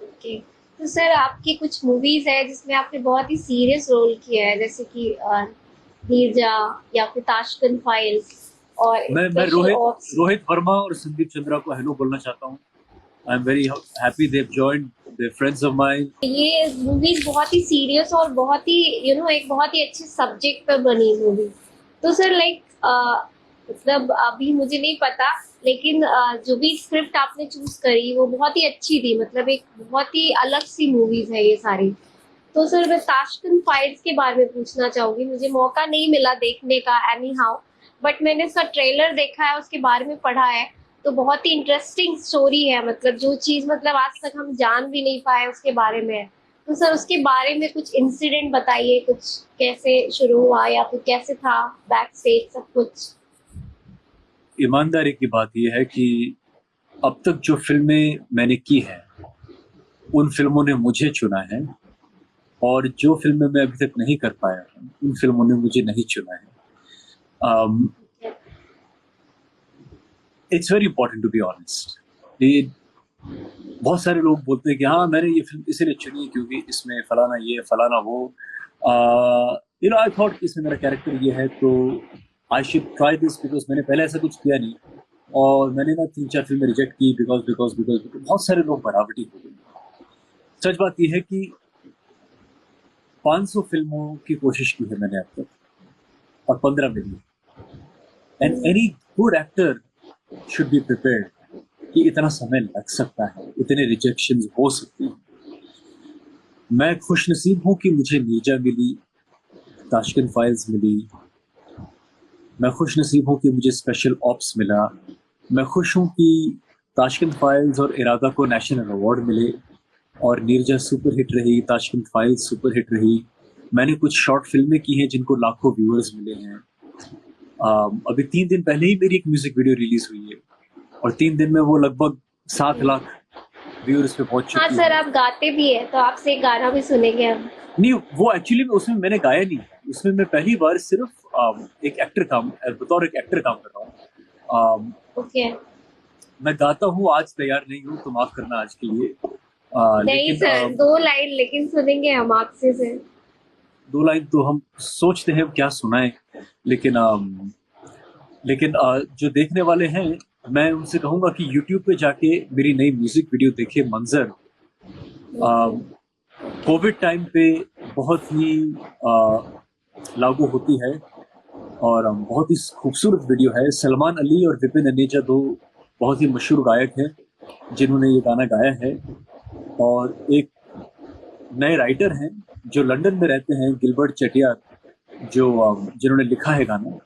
ओके, तो सर आपकी कुछ मूवीज है जिसमें आपने बहुत ही सीरियस रोल किया है, जैसे कि नीरजा या फिर ताशकंद फाइल्स। और मैं रोहित वर्मा और संदीप चंद्रा को हेलो बोलना चाहता हूँ। I am very happy they have joined, they friends of mine. ये मूवीज बहुत ही सीरियस और बहुत ही एक बहुत ही अच्छे सब्जेक्ट पर बनी मूवी। तो सर मतलब अभी मुझे नहीं पता, लेकिन जो भी स्क्रिप्ट आपने चूज करी वो बहुत ही अच्छी थी, मतलब एक बहुत ही अलग सी मूवीज है ये सारी। तो सर मैं ताशकंद फाइल्स के बारे में पूछना चाहूंगी। मुझे मौका नहीं मिला देखने का एनी हाउ, बट मैंने उसका ट्रेलर देखा है, उसके बारे में पढ़ा है, तो बहुत ही इंटरेस्टिंग स्टोरी है। मतलब जो चीज मतलब आज तक हम जान भी नहीं पाए उसके बारे में। तो सर उसके बारे में कुछ इंसिडेंट बताइए, कुछ कैसे शुरू हुआ या फिर कैसे था बैक स्टेज सब कुछ। ईमानदारी की बात यह है कि अब तक जो फिल्में मैंने की हैं उन फिल्मों ने मुझे चुना है, और जो फिल्में मैं अभी तक नहीं कर पाया उन फिल्मों ने मुझे नहीं चुना है। It's very important to be honest. बहुत सारे लोग बोलते हैं कि हाँ मैंने ये फिल्म इसलिए चुनी क्योंकि इसमें फलाना ये फलाना वो, आई थॉट इसमें मेरा कैरेक्टर ये है तो I should try this, because मैंने पहले ऐसा कुछ किया नहीं और मैंने ना 3-4 फिल्में रिजेक्ट की बिकॉज बहुत सारे लोग बनावटी हो गए। सच बात यह है कि 500 फिल्मों की कोशिश की है मैंने अब तक और 15 मिली। And any good actor should be prepared कि इतना समय लग सकता है, इतने रिजेक्शंस हो सकते हैं। मैं खुशनसीब हूँ कि मुझे नीरजा मिली, ताशकंद फाइल्स मिली। मैं खुशनसीब हूँ कि मुझे स्पेशल ऑप्स मिला। मैं खुश हूँ कि ताशकंद फाइल्स और इरादा को नेशनल अवार्ड मिले और नीरजा सुपर हिट रही, ताशकंद फाइल्स सुपर हिट रही। मैंने कुछ शॉर्ट फिल्में की हैं जिनको लाखों व्यूअर्स मिले हैं। अभी 3 दिन पहले ही मेरी एक म्यूजिक वीडियो रिलीज हुई है और 3 दिन में वो लगभग 7 लाख व्यूअर्स पे पहुंच चुकी है। हाँ सर, आप गाते भी हैं तो आपसे एक गाना भी सुनेंगे हम। नहीं, वो एक्चुअली उसमें मैंने गाया नहीं, उसमें मैं पहली बार सिर्फ एक एक्टर काम बतौर एक एक्टर काम कर रहा हूँ। ओके। मैं गाता हूँ, आज तैयार नहीं हूँ तो माफ करना आज के लिए। नहीं लेकिन सर, 2 लाइन लेकिन सुनेंगे हम आपसे सर। 2 लाइन तो हम सोचते हैं क्या सुनाएं, लेकिन जो देखने वाले हैं मैं उनसे कहूंगा कि YouTube पे जाके मेरी नई म्यूजिक वीडियो देखे, मंजर। कोविड टाइम पे बहुत ही लागू होती है और बहुत ही खूबसूरत वीडियो है। सलमान अली और विपिन अनेजा दो बहुत ही मशहूर गायक हैं जिन्होंने ये गाना गाया है, और एक नए राइटर हैं जो लंदन में रहते हैं, गिलबर्ट चटियार, जिन्होंने लिखा है गाना,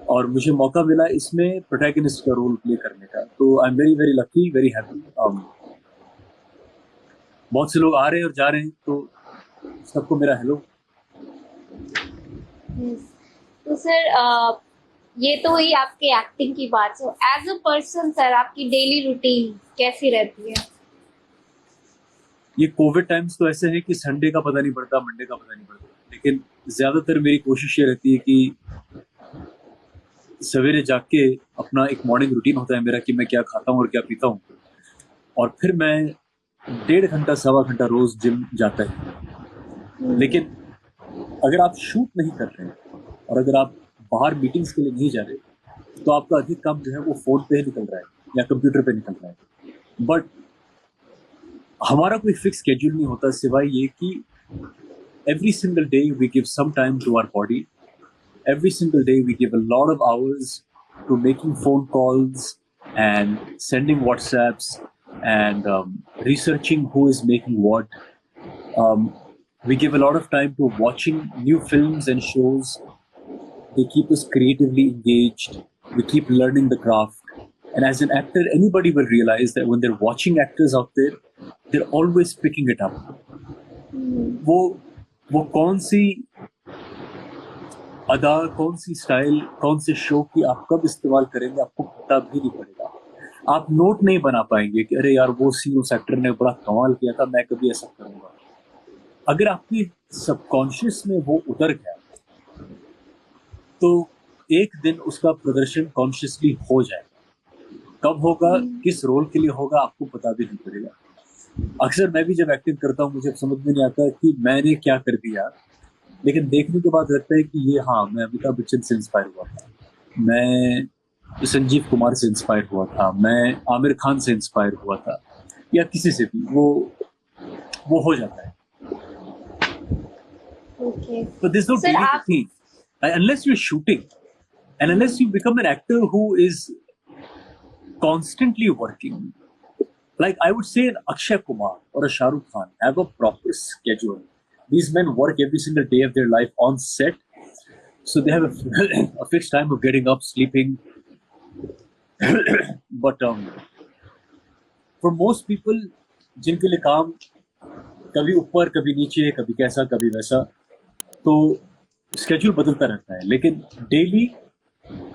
और मुझे मौका मिला इसमें प्रोटैगनिस्ट का रोल प्ले करने का। तो I am very very lucky, very happy. बहुत से लोग आ रहे हैं और जा रहे हैं, तो सबको मेरा हेलो। तो सर ये तो हुई आपकी एक्टिंग की बात। So as a person sir, आपकी डेली रूटीन कैसी रहती है? ये कोविड टाइम्स तो ऐसे है कि संडे का पता नहीं पड़ता, मंडे का पता नहीं पड़ता, लेकिन ज्यादातर मेरी कोशिश ये रहती है कि सवेरे जाग के अपना एक मॉर्निंग रूटीन होता है मेरा कि मैं क्या खाता हूँ और क्या पीता हूँ, और फिर मैं 1.5 घंटा 1.25 घंटा रोज जिम जाता है। लेकिन अगर आप शूट नहीं कर रहे हैं और अगर आप बाहर मीटिंग्स के लिए नहीं जा रहे तो आपका अधिक काम जो है वो फोन पे निकल रहा है या कंप्यूटर पे निकल रहा है। बट हमारा कोई फिक्स स्केड्यूल नहीं होता, सिवाय ये कि every single day we give some time to our body. Every single day we give a lot of hours to making phone calls and sending WhatsApps and researching who is making what. We give a lot of time to watching new films and shows. They keep us creatively engaged. We keep learning the craft. And as an actor, anybody will realize that when they're watching actors out there, they're always picking it up. वो कौन सी अदा, कौन सी style, कौन से show की आप कब इस्तेमाल करेंगे आपको पता भी नहीं पड़ेगा। आप नोट नहीं बना पाएंगे कि अरे यार वो सीन उस एक्टर ने बड़ा कमाल किया था, मैं कभी ऐसा करूंगा। अगर आपकी सबकॉन्शियस में वो उतर गया तो एक दिन उसका प्रदर्शन कॉन्शियसली हो जाएगा। कब होगा, किस रोल के लिए होगा, आपको पता भी नहीं पड़ेगा। अक्सर मैं भी जब एक्टिंग करता हूँ मुझे समझ में नहीं आता कि मैंने क्या कर दिया, लेकिन देखने के बाद लगता है कि ये हाँ, मैं अमिताभ बच्चन से इंस्पायर हुआ था, मैं संजीव कुमार से इंस्पायर हुआ था, मैं आमिर खान से इंस्पायर हुआ था, या किसी से भी वो हो जाता है। Okay. But there's no Sir, daily routine. Unless you're shooting and unless you become an actor who is constantly working, like I would say an Akshay Kumar or a Shah Rukh Khan have a proper schedule. These men work every single day of their life on set, so they have a fixed time of getting up, sleeping. But for most people, जिनके लिए काम कभी ऊपर कभी नीचे, कभी कैसा कभी वैसा, तो स्केड्यूल बदलता रहता है। लेकिन डेली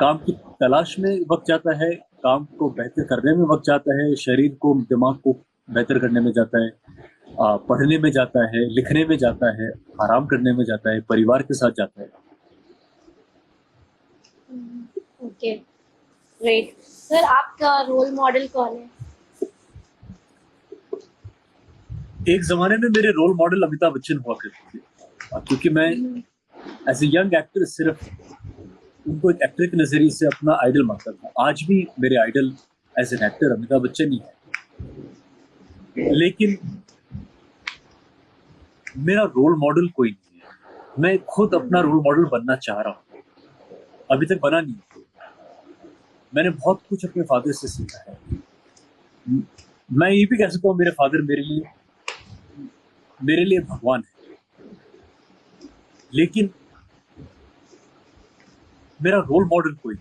काम की तलाश में वक्त जाता है, काम को बेहतर करने में वक्त जाता है, शरीर को, दिमाग को बेहतर करने में जाता है, पढ़ने में जाता है, लिखने में जाता है, आराम करने में जाता है, परिवार के साथ जाता है। Okay, great. सर, आपका रोल मॉडल कौन है? एक जमाने में मेरे रोल मॉडल अमिताभ बच्चन हुआ करते थे, क्योंकि मैं एज ए यंग एक्टर सिर्फ उनको एक एक्टर के नजरिए से अपना आइडल मानता था। आज भी मेरे idol as an actor Amitabh Bachchan ही है, लेकिन मेरा रोल मॉडल कोई नहीं है। मैं खुद अपना रोल मॉडल बनना चाह रहा हूँ, अभी तक बना नहीं। मैंने बहुत कुछ अपने फादर से सीखा है। मैं ये भी कह सकता हूँ मेरे फादर मेरे लिए भगवान है, लेकिन मेरा रोल मॉडल कोई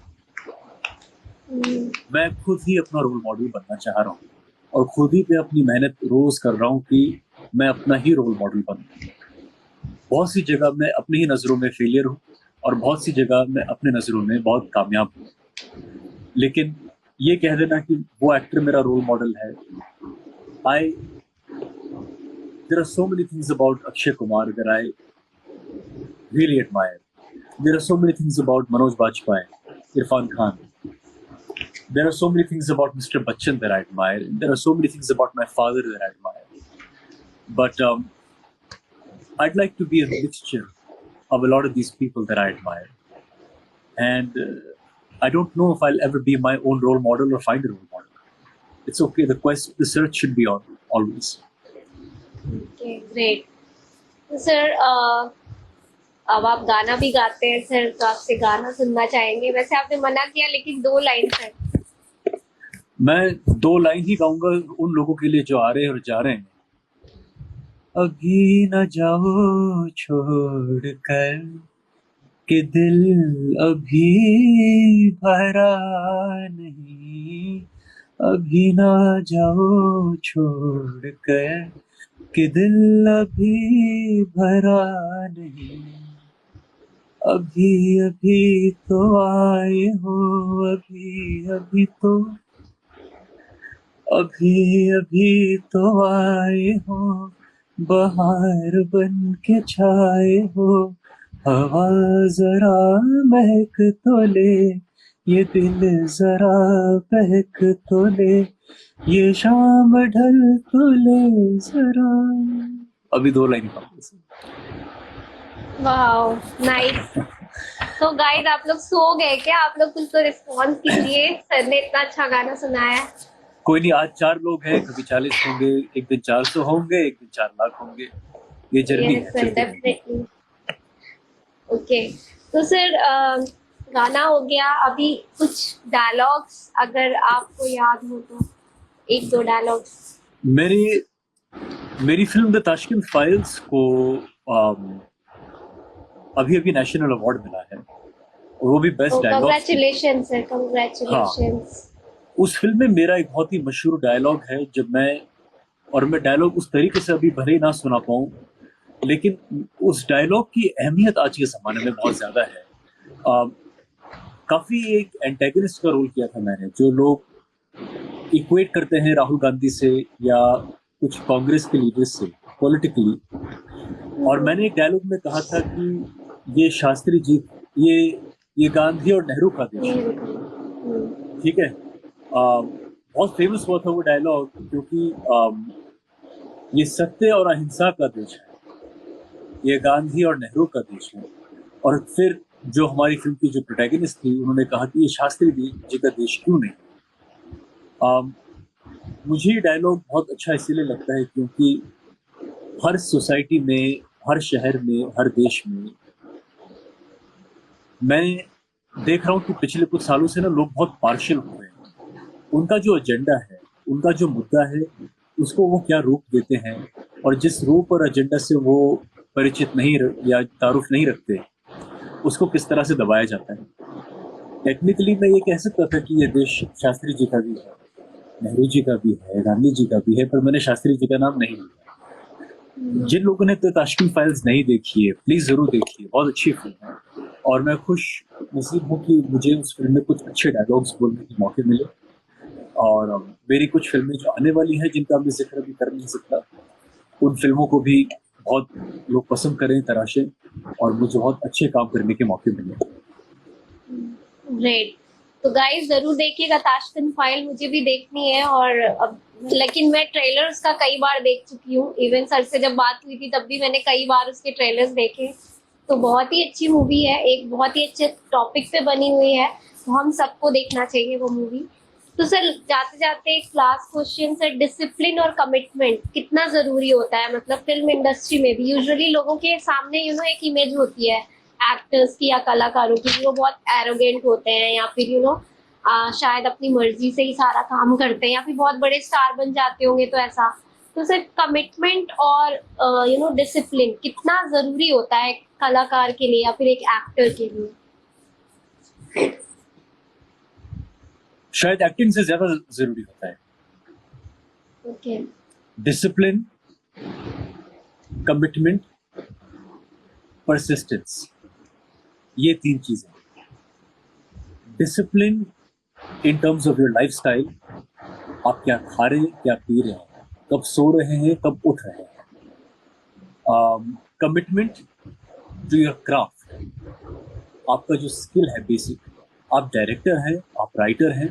नहीं। मैं खुद ही अपना रोल मॉडल बनना चाह रहा हूँ और खुद ही पे अपनी मेहनत रोज कर रहा हूँ कि मैं अपना ही रोल मॉडल बनूं। बहुत सी जगह मैं अपनी ही नजरों में फेलियर हूँ और बहुत सी जगह मैं अपने नजरों में बहुत कामयाब हूँ, लेकिन ये कह देना कि वो एक्टर मेरा रोल मॉडल है, there are so many things about Akshay Kumar that I really admire. There are so many things about Manoj Bajpayee, Irfan Khan. there are so many things about Mr. Bachchan that I admire. There are so many things about my father that I admire. But I'd like to be a mixture of a lot of these people that I admire. And I don't know if I'll ever be my own role model or find a role model. It's okay. The search should be on always. Okay, great. तो sir अब आप गाना भी गाते हैं sir, तो आपसे गाना सुनना चाहेंगे. वैसे आपने मना किया, लेकिन 2 लाइन सर. मैं 2 लाइन ही गाऊंगा उन लोगों के लिए जो आ रहे हैं और जा रहे हैं. अभी न जाओ छोड़ कर कि दिल अभी भरा नहीं. अभी न जाओ छोड़ कर कि दिल अभी भरा नहीं. अभी अभी तो आए हो, अभी अभी तो, अभी अभी तो आए हो, बहार बन के छाए हो. हवा जरा महक तो ले, ये दिल जरा बहक तो ले, ये शाम ढल तो ले जरा. अभी 2 लाइन का. Wow, nice. तो गाइस, आप लोग सो गए क्या? आप लोग कुछ तो रिस्पॉन्स कीजिए, सर ने इतना अच्छा गाना सुनाया. कोई नहीं, आज 4 लोग हैं, कभी 40 होंगे, एक दिन 400 होंगे, एक दिन 4 लाख होंगे. ये journey yes sir, definitely. Okay, तो सर गाना हो गया. अभी कुछ डायलॉग्स अगर आपको याद हो तो 1-2 डायलॉग्स. मेरी फिल्म द ताशकंद फाइल्स को अभी नेशनल अवार्ड मिला है, और वो भी best dialogue. Congratulation sir, congratulations. उस फिल्म में मेरा एक बहुत ही मशहूर डायलॉग है. जब मैं डायलॉग उस तरीके से अभी भले ही ना सुना पाऊं, लेकिन उस डायलॉग की अहमियत आज के ज़माने में बहुत ज़्यादा है. काफ़ी एक एंटेगनिस्ट का रोल किया था मैंने, जो लोग इक्वेट करते हैं राहुल गांधी से या कुछ कांग्रेस के लीडर्स से पॉलिटिकली. और मैंने एक डायलॉग में कहा था कि ये शास्त्री जी, ये गांधी और नेहरू का देश है. ठीक है. बहुत फेमस हुआ था वो डायलॉग, क्योंकि ये सत्य और अहिंसा का देश है, ये गांधी और नेहरू का देश है. और फिर जो हमारी फिल्म की जो प्रोटैगनिस्ट थी, उन्होंने कहा कि ये शास्त्री जी का देश क्यों नहीं. मुझे ये डायलॉग बहुत अच्छा इसीलिए लगता है क्योंकि हर सोसाइटी में, हर शहर में, हर देश में मैं देख रहा हूँ कि पिछले कुछ सालों से ना लोग बहुत पार्शियल हो रहे हैं. उनका जो एजेंडा है, उनका जो मुद्दा है, उसको वो क्या रूप देते हैं, और जिस रूप और एजेंडा से वो परिचित नहीं या तारुफ नहीं रखते, उसको किस तरह से दबाया जाता है. टेक्निकली मैं ये कह सकता था कि ये देश शास्त्री जी का भी है, नेहरू जी का भी है, गांधी जी का भी है, पर मैंने शास्त्री जी का नाम नहीं लिया. जिन लोगों ने तो ताशकंद फाइल्स नहीं देखी है, प्लीज जरूर देखिए, बहुत अच्छी फिल्म है. और मैं खुश नसीब हूँ कि मुझे उस फिल्म में कुछ अच्छे डायलॉग्स बोलने के मौके मिले. और मेरी कुछ फिल्में जो आने वाली हैं, जिनका मैं जिक्र भी कर नहीं सकता, उन फिल्मों को भी बहुत लोग पसंद करें, तराशें, और मुझे बहुत अच्छे काम करने के मौके मिले. ग्रेट. तो गाइस जरूर देखिएगा ताशकंद फाइल, मुझे भी देखनी है. और अब लेकिन मैं ट्रेलर उसका कई बार देख चुकी हूँ. इवन सर से जब बात हुई थी तब भी मैंने कई बार उसके ट्रेलर्स देखे. तो बहुत ही अच्छी मूवी है, एक बहुत ही अच्छे टॉपिक पे बनी हुई है, तो हम सबको देखना चाहिए वो मूवी. तो सर जाते जाते एक लास्ट क्वेश्चन सर, डिसिप्लिन और कमिटमेंट कितना जरूरी होता है? मतलब फिल्म इंडस्ट्री में भी यूजुअली लोगों के सामने एक इमेज होती है एक्टर्स की या कलाकारों की, वो बहुत एरोगेंट होते हैं, या फिर शायद अपनी मर्जी से ही सारा काम करते हैं, या फिर बहुत बड़े स्टार बन जाते होंगे. तो ऐसा, तो सर कमिटमेंट और डिसिप्लिन कितना जरूरी होता है कलाकार के लिए या फिर एक एक्टर के लिए? शायद एक्टिंग से ज्यादा जरूरी होता है. ओके. डिसिप्लिन, कमिटमेंट, परसिस्टेंस, ये 3 चीजें. Discipline in terms of your lifestyle, आप क्या खा रहे हैं, क्या पी रहे हैं, कब सो रहे हैं, कब उठ रहे हैं. कमिटमेंट टू योर क्राफ्ट, आपका जो स्किल है बेसिक, आप डायरेक्टर हैं, आप राइटर हैं,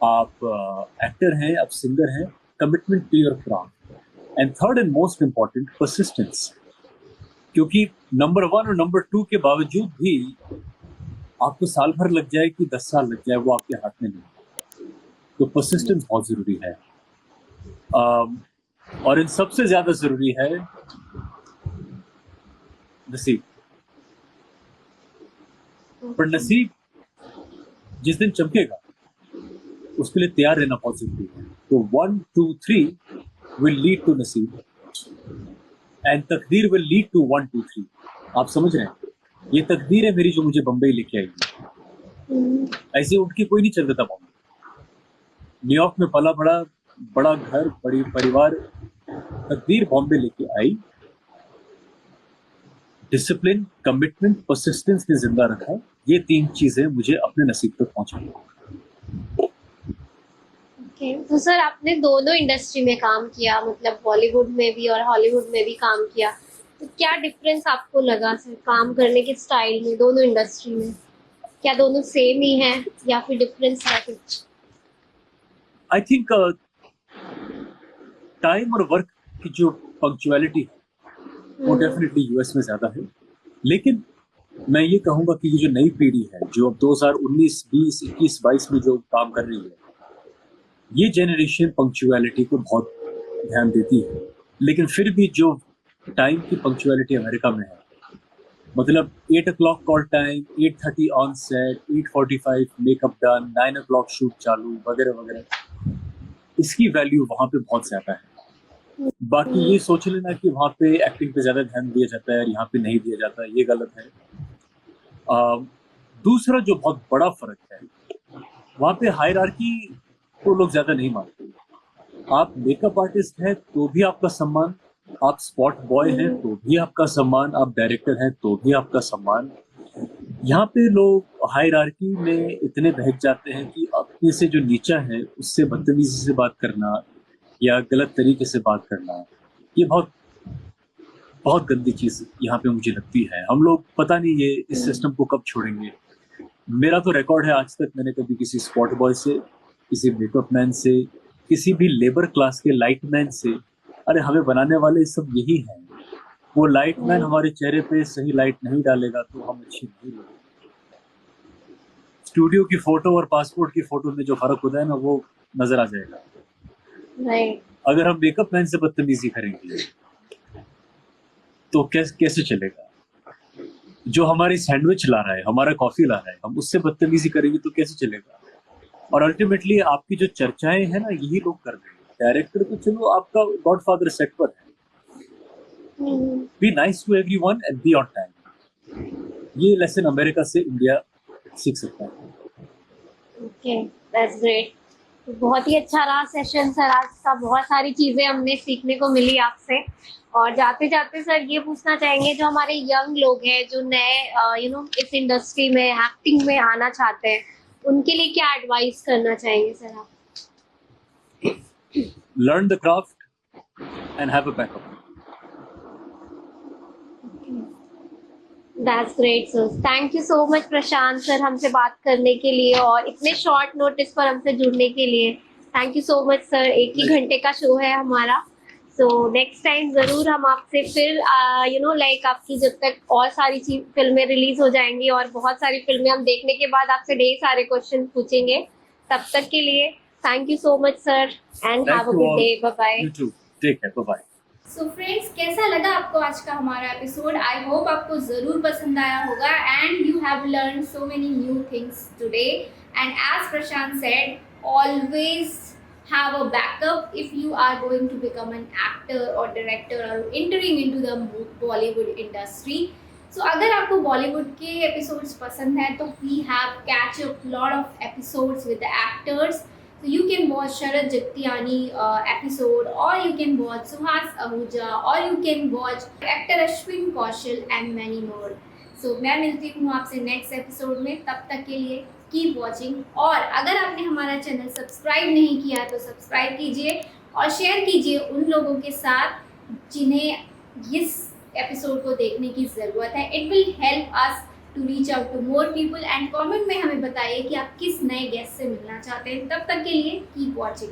आप एक्टर हैं, आप सिंगर हैं, commitment to your craft, and third and most important persistence. क्योंकि नंबर 1 और नंबर 2 के बावजूद भी आपको साल भर लग जाए कि 10 साल लग जाए, वो आपके हाथ में नहीं है। तो परसिस्टेंस बहुत जरूरी है। और इन सबसे ज्यादा जरूरी है नसीब। पर नसीब जिस दिन चमकेगा उसके लिए तैयार रहना बहुत जरूरी है। तो 1 2 3 विल लीड टू नसीब एंड तकदीर विल लीड टू 1 2 3। आप समझ रहे हैं, ये तकदीर है मेरी जो मुझे बंबई लेके आई। ऐसे उठ के कोई नहीं चल देता बॉम्बे। न्यूयॉर्क में पला बड़ा बड़ा घर, बड़ी परिवार, तकदीर बॉम्बे लेके आई। डिसिप्लिन, कमिटमेंट, परसिस्टेंस ने जिंदा रखा। ये 3 चीजें मुझे अपने नसीब तक पहुंचाई। ओके, तो सर आपने दोनों इंडस्ट्री में काम किया, मतलब बॉलीवुड में भी और हॉलीवुड में भी काम किया, तो क्या डिफरेंस आपको लगा सर काम करने के स्टाइल में दोनों इंडस्ट्री में? क्या दोनों सेम ही हैं या फिर डिफरेंस है कुछ? आई थिंक टाइम और वर्क की जो पंक्चुअलिटी है वो डेफिनेटली यूएस में ज्यादा है। लेकिन मैं ये कहूंगा कि ये जो नई पीढ़ी है जो अब 2019, 20, 21, 22 में जो काम कर रही है, ये जनरेशन पंक्चुअलिटी को बहुत ध्यान देती है। लेकिन फिर भी जो टाइम की पंक्चुअलिटी अमेरिका में है, मतलब 8 o'clock call time, 8:30 on set, 8:45 makeup done, 9 o'clock shoot चालू, वगैरह वगैरह, इसकी वैल्यू वहाँ पे बहुत ज्यादा है। बाकी ये सोच लेना कि वहाँ पे एक्टिंग पे ज्यादा ध्यान दिया जाता है और यहाँ पे नहीं दिया जाता, ये गलत है। दूसरा जो बहुत बड़ा फर्क है, वहाँ पे हायरार्की को लोग ज्यादा नहीं मानते। आप मेकअप आर्टिस्ट हैं तो भी आपका सम्मान, आप स्पॉट बॉय हैं तो भी आपका सम्मान, आप डायरेक्टर हैं तो भी आपका सम्मान। यहाँ पे लोग हायरार्की में इतने बहक जाते हैं कि अपने से जो नीचा है उससे बदतमीजी से बात करना या गलत तरीके से बात करना, ये बहुत बहुत गंदी चीज यहाँ पे मुझे लगती है। हम लोग पता नहीं ये इस सिस्टम को कब छोड़ेंगे। मेरा तो रिकॉर्ड है, आज तक मैंने कभी किसी स्पॉट बॉय से, किसी मेकअप मैन से, किसी भी लेबर क्लास के लाइट मैन से, अरे हमें बनाने वाले सब यही हैं। वो लाइट मैन हमारे चेहरे पे सही लाइट नहीं डालेगा तो हम अच्छी नहीं लगेंगे। स्टूडियो की फोटो और पासपोर्ट की फोटो में जो फर्क होता है ना, वो नजर आ जाएगा। राइट। अगर हम मेकअप मैन से बदतमीजी करेंगे तो कैसे चलेगा? जो हमारी सैंडविच ला रहा है, हमारा कॉफी ला रहा है, हम उससे बदतमीजी करेंगे तो कैसे चलेगा? और अल्टीमेटली आपकी जो चर्चाएं हैं ना, यही लोग कर रहे हैं। डायरेक्टर तो चलो आपका गॉडफादर सेट पर है, be nice to everyone and be on time. ये लेसन अमेरिका से इंडिया सीख सकता है। Okay, that's great. तो बहुत ही अच्छा रहा सेशन सर आज का, बहुत सारी चीज़ें हमने सीखने को मिली आपसे। और जाते जाते सर ये पूछना चाहेंगे, जो हमारे यंग लोग हैं जो नए इस इंडस्ट्री में एक्टिंग में आना चाहते हैं, उनके लिए क्या एडवाइस करना चाहेंगे सर आप? Learn the craft and have a backup. That's great sir, thank you so much Prashant sir हमसे बात करने के लिए और इतने शॉर्ट नोटिस पर हमसे जुड़ने के लिए। Thank you so much sir. 1 ही घंटे का शो है हमारा, सो नेक्स्ट टाइम ज़रूर हम आपसे फिर लाइक आपकी जब तक और सारी फिल्में रिलीज हो जाएंगी और बहुत सारी फिल्में हम देखने के बाद आपसे ढेर सारे क्वेश्चन पूछेंगे। तब तक के लिए thank you so much sir and have a good day. Bye bye. You too, take care, bye bye. So friends, कैसा लगा आपको आज का हमारा एपिसोड? आई होप आपको ज़रूर पसंद आया होगा and you have learn so many new things today. And as Prashant said, always have a backup if you are going to become an actor or director or entering into the Bollywood industry. So अगर आपको बॉलीवुड के episodes पसंद है तो we have catch up lot of episodes with the actors. So you can watch Sharad Jagtiani episode, or you can watch Suhas Ahuja, or you can watch actor Ashwin Kaushal and many more. So मैं मिलती हूँ आपसे next episode में, तब तक के लिए keep watching. और अगर आपने हमारा चैनल सब्सक्राइब नहीं किया तो सब्सक्राइब कीजिए और शेयर कीजिए उन लोगों के साथ जिन्हें इस एपिसोड को देखने की ज़रूरत है। It will help us to reach out to more people and comment में हमें बताइए कि आप किस नए गेस्ट से मिलना चाहते हैं। तब तक के लिए कीप वॉचिंग।